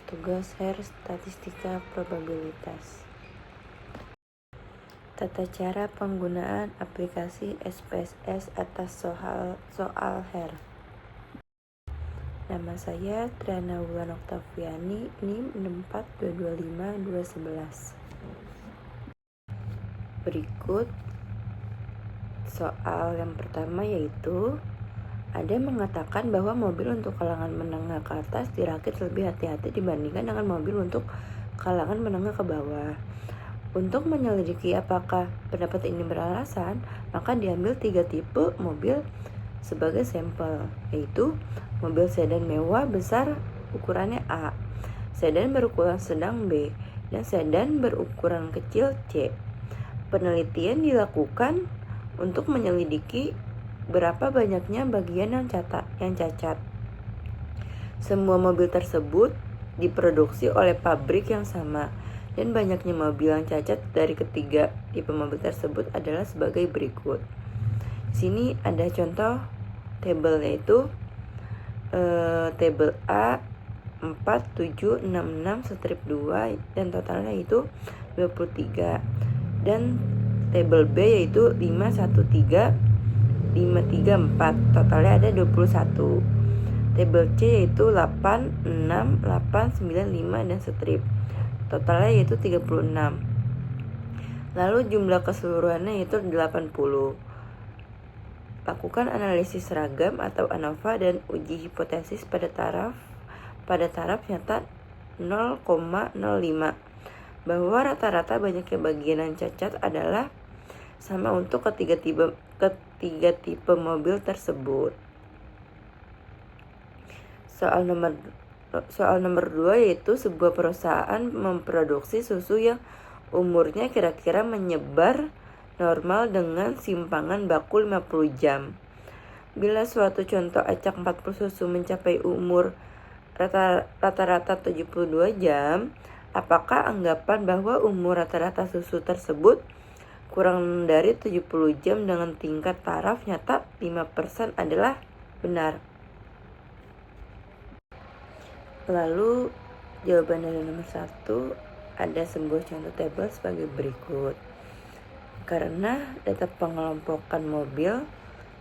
tugas Her Statistika Probabilitas. Tata cara penggunaan aplikasi SPSS atas soal Her. Nama saya Triana Wulan Oktaviani, NIM 64225-211. Berikut soal yang pertama, yaitu ada mengatakan bahwa mobil untuk kalangan menengah ke atas dirakit lebih hati-hati dibandingkan dengan mobil untuk kalangan menengah ke bawah. Untuk menyelidiki apakah pendapat ini beralasan, maka diambil 3 tipe mobil sebagai sampel, yaitu mobil sedan mewah besar ukurannya A, sedan berukuran sedang B, dan sedan berukuran kecil C. Penelitian dilakukan untuk menyelidiki berapa banyaknya bagian yang cacat. Semua mobil tersebut diproduksi oleh pabrik yang sama, dan banyaknya mobil yang cacat dari ketiga tipe mobil tersebut adalah sebagai berikut. Sini ada contoh tabel, yaitu tabel A 4766/2 dan totalnya itu 23, dan tabel B yaitu 513/534, totalnya ada 21. Tabel C yaitu 86895 dan strip, totalnya yaitu 36. Lalu jumlah keseluruhannya yaitu 80. Lakukan analisis seragam atau ANOVA dan uji hipotesis pada taraf nyata 0,05 bahwa rata-rata banyaknya bagian yang cacat adalah sama untuk ketiga tipe mobil tersebut. Soal nomor 2, yaitu sebuah perusahaan memproduksi susu yang umurnya kira-kira menyebar normal dengan simpangan baku 50 jam. Bila suatu contoh acak 40 susu mencapai umur rata-rata 72 jam, apakah anggapan bahwa umur rata-rata susu tersebut kurang dari 70 jam dengan tingkat taraf nyata 5% adalah benar? Lalu jawaban dari nomor 1 ada sebuah contoh tabel sebagai berikut. Karena data pengelompokan mobil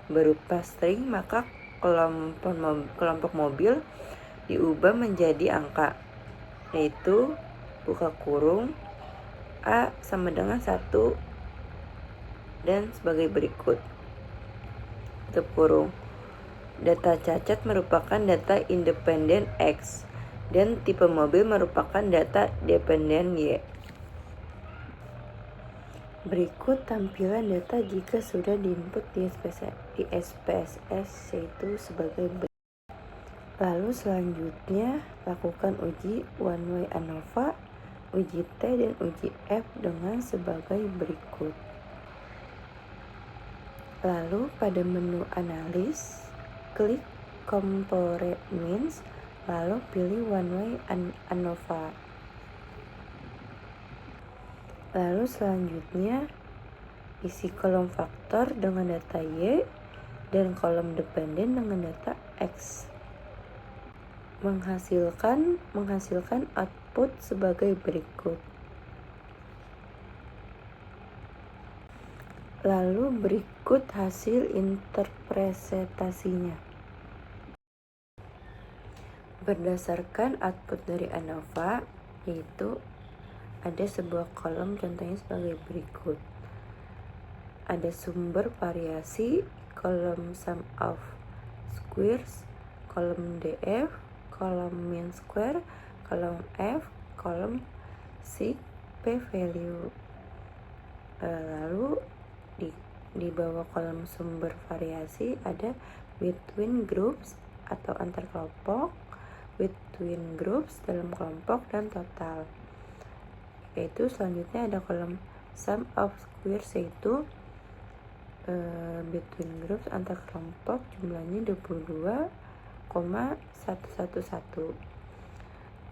berupa string, maka kelompok mobil diubah menjadi angka, yaitu buka kurung A sama dengan 1 dan sebagai berikut. Tutup kurung. Data cacat merupakan data independen X dan tipe mobil merupakan data dependen Y. Berikut tampilan data jika sudah diinput di SPSS, yaitu sebagai berikut. Lalu selanjutnya lakukan uji one way ANOVA, uji T dan uji F dengan sebagai berikut. Lalu pada menu analis, klik component means, lalu pilih one way ANOVA. Lalu selanjutnya isi kolom faktor dengan data Y dan kolom dependen dengan data X. Menghasilkan output sebagai berikut. Lalu berikut hasil interpretasinya. Berdasarkan output dari ANOVA, yaitu ada sebuah kolom contohnya sebagai berikut. Ada sumber variasi, kolom sum of squares, kolom DF, kolom mean square, kolom F, kolom sig P value. Lalu di bawah kolom sumber variasi ada between groups atau antar kelompok, between groups dalam kelompok, dan total. Yaitu selanjutnya ada kolom sum of squares, yaitu between groups antar kelompok jumlahnya 22,111,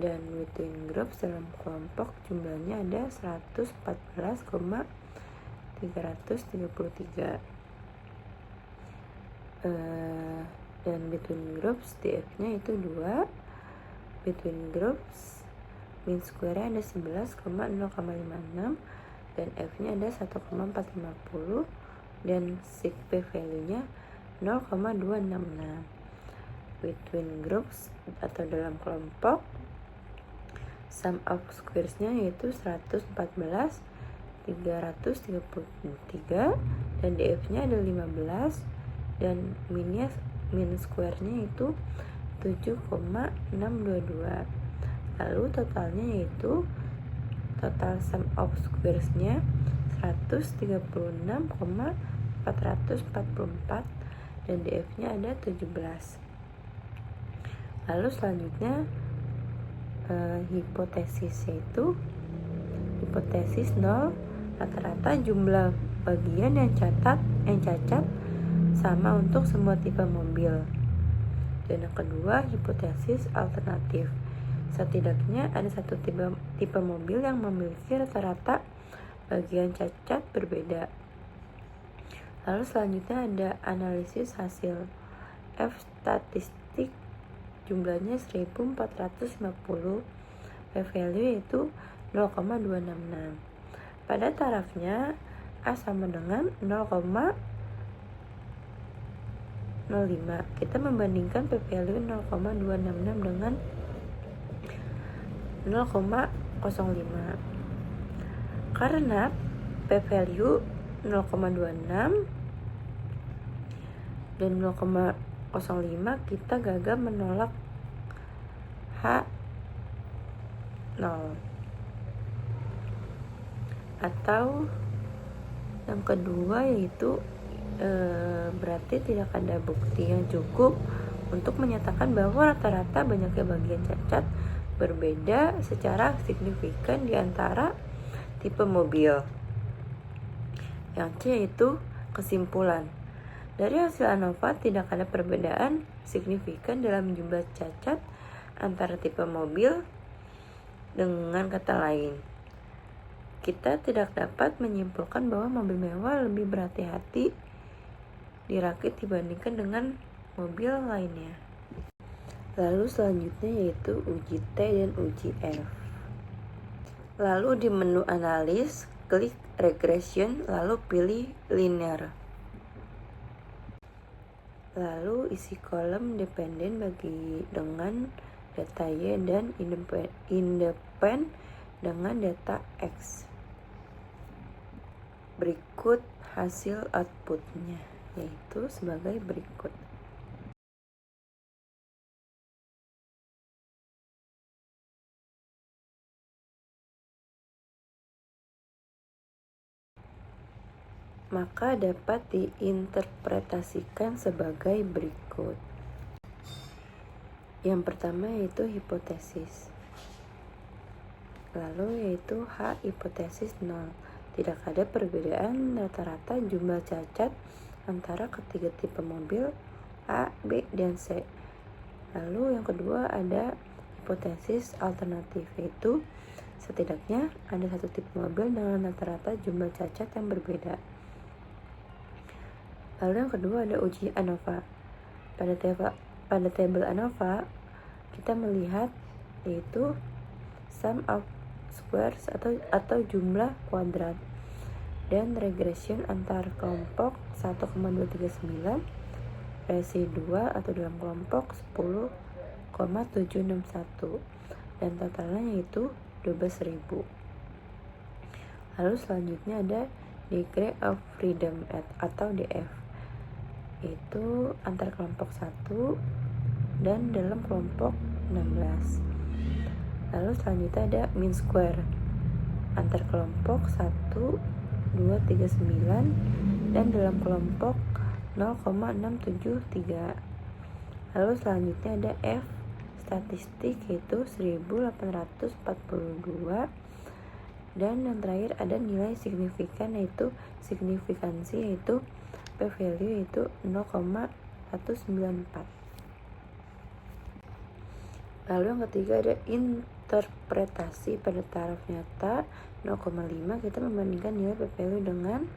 dan between groups dalam kelompok jumlahnya ada 114,333, dan between groups DF nya itu 2, between groups min square-nya ada 11,0,56 dan F-nya ada 1,450 dan sig P value-nya 0,266. Between groups atau dalam kelompok, sum of squares-nya yaitu 114, 333 dan DF-nya ada 15 dan min square-nya itu 7,622. Lalu totalnya yaitu total sum of squares-nya 136,444 dan DF-nya ada 17. Lalu selanjutnya hipotesis yaitu hipotesis 0 rata-rata jumlah bagian yang cacat sama untuk semua tipe mobil. Dan yang kedua hipotesis alternatif, setidaknya ada satu tipe mobil yang memiliki rata-rata bagian cacat berbeda. Lalu selanjutnya ada analisis hasil F statistik, jumlahnya 1450, p-value yaitu 0,266. Pada tarafnya A sama dengan 0,05. Kita membandingkan p-value 0,266 dengan 0,05. Karena p-value 0,26 dan 0,05, kita gagal menolak H0. Atau yang kedua yaitu berarti tidak ada bukti yang cukup untuk menyatakan bahwa rata-rata banyaknya bagian cacat berbeda secara signifikan di antara tipe mobil. Yang C yaitu kesimpulan. Dari hasil ANOVA tidak ada perbedaan signifikan dalam jumlah cacat antara tipe mobil. Dengan kata lain, kita tidak dapat menyimpulkan bahwa mobil mewah lebih berhati-hati dirakit dibandingkan dengan mobil lainnya. Lalu selanjutnya yaitu uji T dan uji F. Lalu di menu analis, klik regression, lalu pilih linear. Lalu isi kolom dependen dengan data Y dan independen dengan data X. Berikut hasil outputnya, yaitu sebagai berikut. Maka dapat diinterpretasikan sebagai berikut. Yang pertama yaitu hipotesis. Lalu yaitu H hipotesis 0. Tidak ada perbedaan rata-rata jumlah cacat antara ketiga tipe mobil A, B, dan C. Lalu yang kedua ada hipotesis alternatif, yaitu setidaknya ada satu tipe mobil dengan rata-rata jumlah cacat yang berbeda. Lalu yang kedua ada uji ANOVA. Pada tabel ANOVA kita melihat yaitu sum of squares atau jumlah kuadrat dan regression antar kelompok 1,239, residual atau dalam kelompok 10,761 dan totalnya yaitu 12.000. Lalu selanjutnya ada degree of freedom atau DF, yaitu antar kelompok 1 dan dalam kelompok 16. Lalu selanjutnya ada mean square antar kelompok 1, 2, 3, 9 dan dalam kelompok 0,673. Lalu selanjutnya ada F statistik yaitu 1842 dan yang terakhir ada nilai signifikan yaitu signifikansi yaitu p-value yaitu 0,194. Lalu yang ketiga ada interpretasi pada taraf nyata 0,5. Kita membandingkan nilai p-value dengan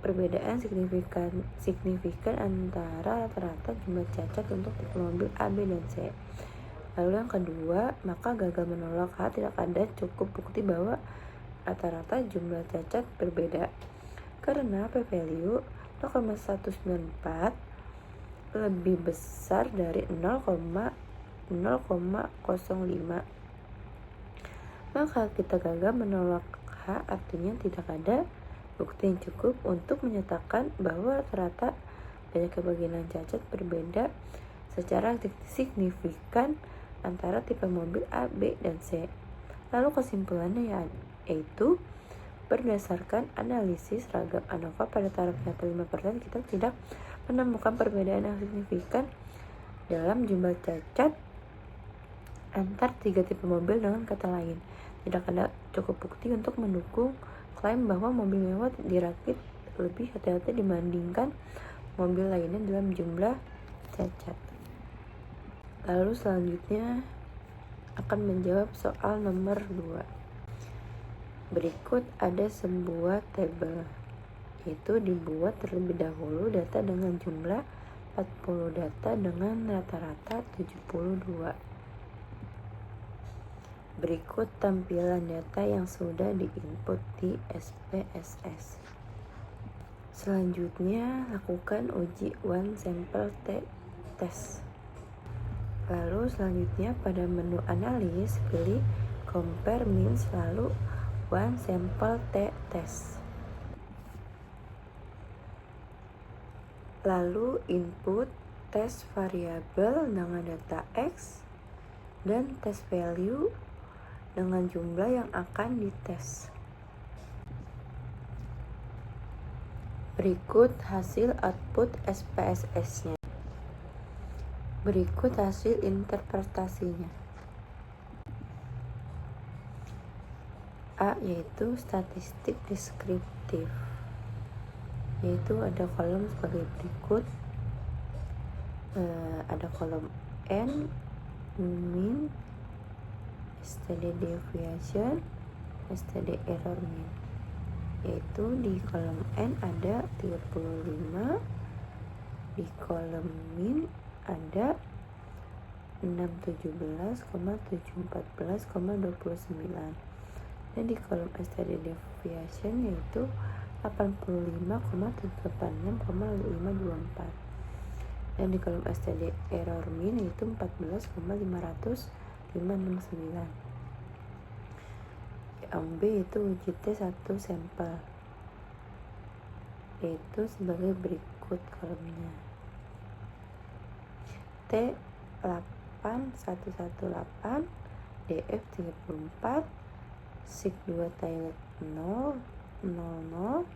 perbedaan signifikan antara rata-rata jumlah cacat untuk tipe mobil A, B, dan C. Lalu yang kedua, maka gagal menolak H tidak ada cukup bukti bahwa rata-rata jumlah cacat berbeda. Karena p-value 0,194 lebih besar dari 0,005, maka kita gagal menolak H, artinya tidak ada bukti yang cukup untuk menyatakan bahwa rata-rata banyak kemungkinan cacat berbeda secara signifikan antara tipe mobil A, B, dan C. Lalu kesimpulannya yaitu berdasarkan analisis ragam ANOVA pada taraf nyata 5%, kita tidak menemukan perbedaan yang signifikan dalam jumlah cacat antar 3 tipe mobil. Dengan kata lain, tidak ada cukup bukti untuk mendukung klaim bahwa mobil mewah dirakit lebih hati-hati dibandingkan mobil lainnya dalam jumlah cacat. Lalu selanjutnya akan menjawab soal nomor 2. Berikut ada sebuah tabel, yaitu dibuat terlebih dahulu data dengan jumlah 40 data dengan rata-rata 72. Berikut tampilan data yang sudah diinput di SPSS. Selanjutnya, lakukan uji one sample test. Lalu selanjutnya pada menu analis, pilih compare means lalu one sample test. Lalu input test variabel dengan data X dan test value dengan jumlah yang akan dites. Berikut hasil output SPSS-nya. Berikut hasil interpretasinya. A yaitu statistik deskriptif, yaitu ada kolom sebagai berikut. Ada kolom N, mean, STD deviation, STD error mean. Yaitu di kolom N ada 35, di kolom mean ada 617,714,29, dan di kolom STD deviation yaitu 85,786,524, dan di kolom STD error mean yaitu 14,500,569. Yang B itu uji T1 sampel, yaitu sebagai berikut kolomnya. T8118, DF 34, SIG 2 toilet 0, 00,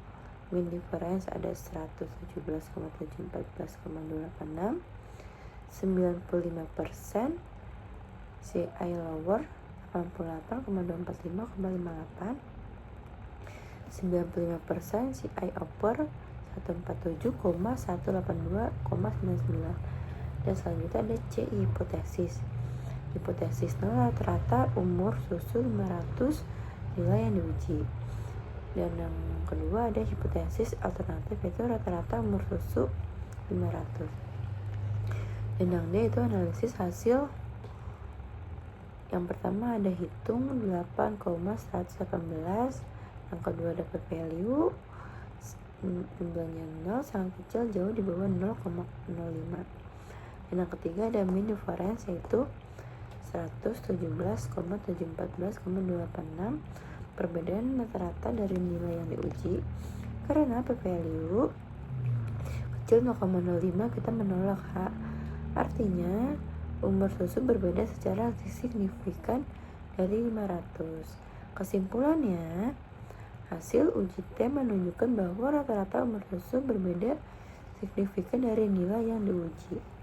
mean difference ada 117,714,286, 95%, CI lower 88,245,58, 95%, CI upper 147,182,99. Dan selanjutnya ada C, hipotesis. Hipotesis 0 rata-rata umur susu 500 nilai yang diuji. Dan yang kedua ada hipotesis alternatif, yaitu rata-rata umur susu 500. Dan yang D itu analisis hasil. Yang pertama ada hitung 8,118. Yang kedua dapat value jumlahnya 0, sangat kecil, jauh di bawah 0,05. Dan yang ketiga ada mean difference, yaitu 117,714,286, perbedaan rata-rata dari nilai yang diuji. Karena p-value kecil 0,05, kita menolak H. Artinya umur susu berbeda secara signifikan dari 500. Kesimpulannya, hasil uji T menunjukkan bahwa rata-rata umur susu berbeda signifikan dari nilai yang diuji.